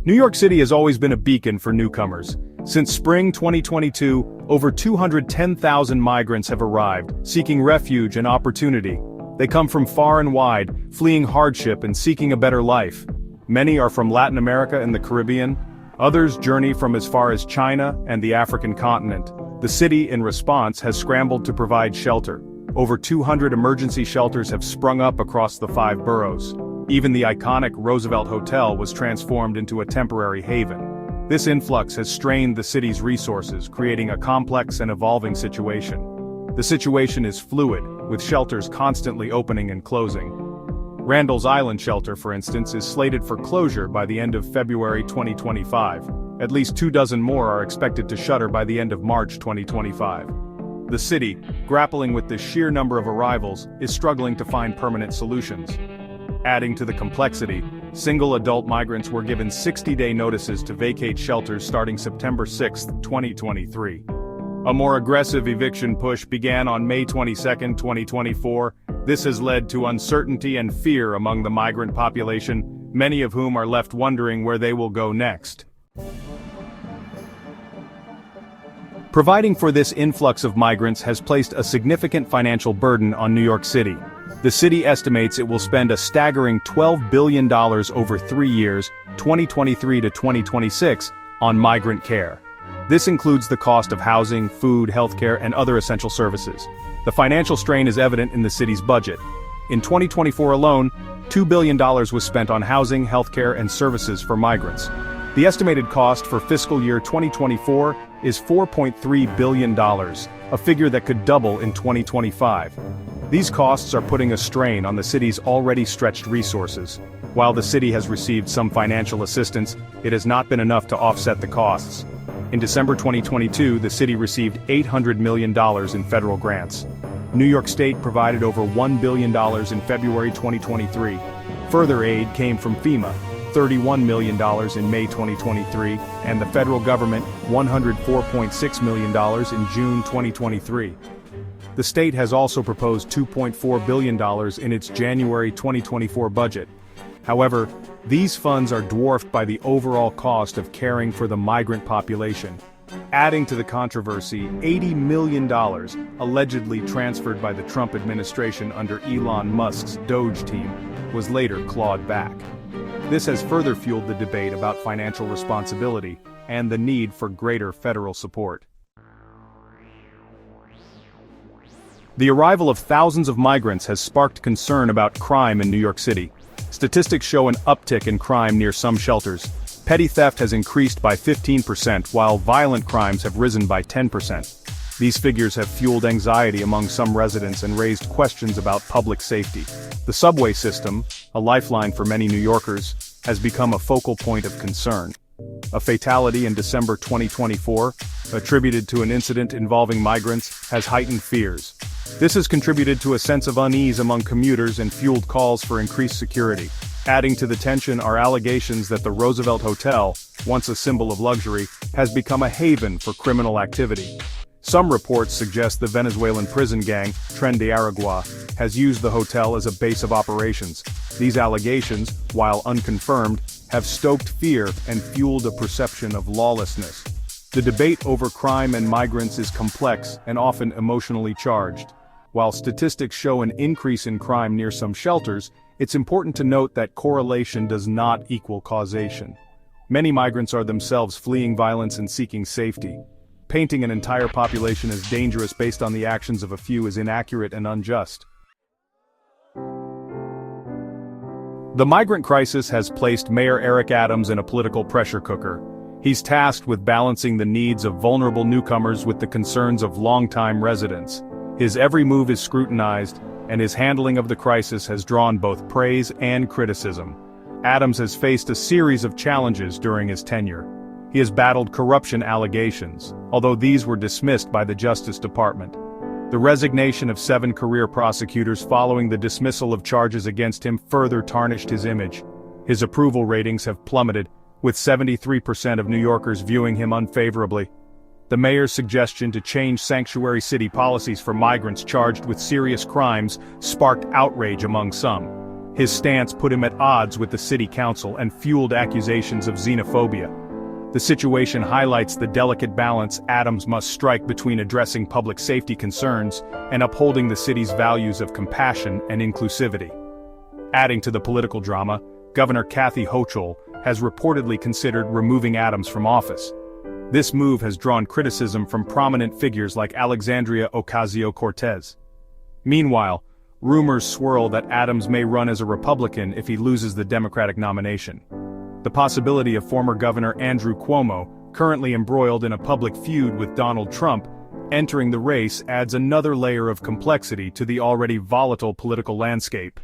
New York City has always been a beacon for newcomers. Since spring 2022, over 210,000 migrants have arrived, seeking refuge and opportunity. They come from far and wide, fleeing hardship and seeking a better life. Many are from Latin America and the Caribbean. Others journey from as far as China and the African continent. The city, in response, has scrambled to provide shelter. Over 200 emergency shelters have sprung up across the 5 boroughs. Even the iconic Roosevelt Hotel was transformed into a temporary haven. This influx has strained the city's resources, creating a complex and evolving situation. The situation is fluid, with shelters constantly opening and closing. Randall's Island Shelter, for instance, is slated for closure by the end of February 2025. At least 24 more are expected to shutter by the end of March 2025. The city, grappling with the sheer number of arrivals, is struggling to find permanent solutions. Adding to the complexity, single adult migrants were given 60-day notices to vacate shelters starting September 6, 2023. A more aggressive eviction push began on May 22, 2024. This has led to uncertainty and fear among the migrant population, many of whom are left wondering where they will go next. Providing for this influx of migrants has placed a significant financial burden on New York City. The city estimates it will spend a staggering $12 billion over 3 years, 2023 to 2026, on migrant care. This includes the cost of housing, food, healthcare, and other essential services. The financial strain is evident in the city's budget. In 2024 alone, $2 billion was spent on housing, healthcare, and services for migrants. The estimated cost for fiscal year 2024 is $4.3 billion, a figure that could double in 2025. These costs are putting a strain on the city's already stretched resources. While the city has received some financial assistance, it has not been enough to offset the costs. In December 2022, the city received $800 million in federal grants. New York State provided over $1 billion in February 2023. Further aid came from FEMA, $31 million in May 2023, and the federal government, $104.6 million in June 2023. The state has also proposed $2.4 billion in its January 2024 budget. However, these funds are dwarfed by the overall cost of caring for the migrant population. Adding to the controversy, $80 million, allegedly transferred by the Trump administration under Elon Musk's Doge team, was later clawed back. This has further fueled the debate about financial responsibility and the need for greater federal support. The arrival of thousands of migrants has sparked concern about crime in New York City. Statistics show an uptick in crime near some shelters. Petty theft has increased by 15%, while violent crimes have risen by 10%. These figures have fueled anxiety among some residents and raised questions about public safety. The subway system, a lifeline for many New Yorkers, has become a focal point of concern. A fatality in December 2024, attributed to an incident involving migrants, has heightened fears. This has contributed to a sense of unease among commuters and fueled calls for increased security. Adding to the tension are allegations that the Roosevelt Hotel, once a symbol of luxury, has become a haven for criminal activity. Some reports suggest the Venezuelan prison gang, Tren de Aragua, has used the hotel as a base of operations. These allegations, while unconfirmed, have stoked fear and fueled a perception of lawlessness. The debate over crime and migrants is complex and often emotionally charged. While statistics show an increase in crime near some shelters, it's important to note that correlation does not equal causation. Many migrants are themselves fleeing violence and seeking safety. Painting an entire population as dangerous based on the actions of a few is inaccurate and unjust. The migrant crisis has placed Mayor Eric Adams in a political pressure cooker. He's tasked with balancing the needs of vulnerable newcomers with the concerns of longtime residents. His every move is scrutinized, and his handling of the crisis has drawn both praise and criticism. Adams has faced a series of challenges during his tenure. He has battled corruption allegations, although these were dismissed by the Justice Department. The resignation of 7 career prosecutors following the dismissal of charges against him further tarnished his image. His approval ratings have plummeted, with 73% of New Yorkers viewing him unfavorably. The mayor's suggestion to change sanctuary city policies for migrants charged with serious crimes sparked outrage among some. His stance put him at odds with the city council and fueled accusations of xenophobia. The situation highlights the delicate balance Adams must strike between addressing public safety concerns and upholding the city's values of compassion and inclusivity. Adding to the political drama, Governor Kathy Hochul has reportedly considered removing Adams from office. This move has drawn criticism from prominent figures like Alexandria Ocasio-Cortez. Meanwhile, rumors swirl that Adams may run as a Republican if he loses the Democratic nomination. The possibility of former Governor Andrew Cuomo, currently embroiled in a public feud with Donald Trump, entering the race adds another layer of complexity to the already volatile political landscape.